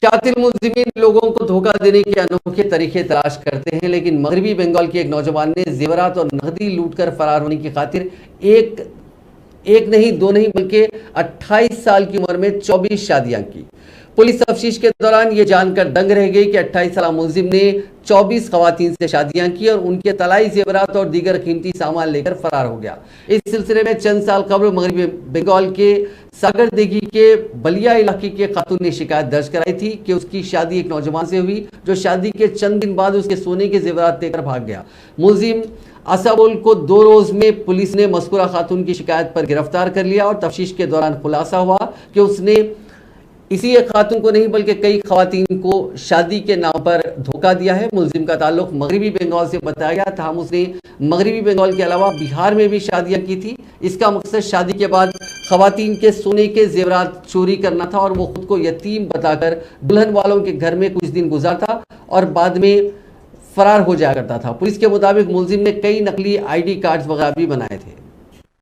شاطر ملزمین لوگوں کو دھوکہ دینے کے انوکھے طریقے تلاش کرتے ہیں، لیکن مغربی بنگال کے ایک نوجوان نے زیورات اور نقدی لوٹ کر فرار ہونے کی خاطر ایک نہیں دو نہیں بلکہ 28 سال کی عمر میں 24 شادیاں کی۔ پولیس تفتیش کے دوران یہ جان کر دنگ رہ گئی کہ 28 سالہ ملزم نے 24 خواتین سے شادیاں کی اور ان کے طلائی زیورات اور دیگر قیمتی سامان لے کر فرار ہو گیا۔ اس سلسلے میں چند سال قبل مغربی بنگال کے ساگر دیگی کے بلیا علاقے کے خاتون نے شکایت درج کرائی تھی کہ اس کی شادی ایک نوجوان سے ہوئی جو شادی کے چند دن بعد اس کے سونے کے زیورات لے کر بھاگ گیا۔ ملزم اسابول کو 2 روز میں پولیس نے مذکورہ خاتون کی شکایت پر گرفتار کر لیا اور تفتیش کے دوران خلاصہ ہوا کہ اس نے اسی ایک خاتون کو نہیں بلکہ کئی خواتین کو شادی کے نام پر دھوکہ دیا ہے۔ ملزم کا تعلق مغربی بنگال سے بتایا گیا تھا، اس نے مغربی بنگال کے علاوہ بہار میں بھی شادیاں کی تھی۔ اس کا مقصد شادی کے بعد خواتین کے سونے کے زیورات چوری کرنا تھا اور وہ خود کو یتیم بتا کر دلہن والوں کے گھر میں کچھ دن گزارتا اور بعد میں فرار ہو جایا کرتا تھا۔ پولیس کے مطابق ملزم نے کئی نقلی ID کارڈز وغیرہ بھی بنائے تھے۔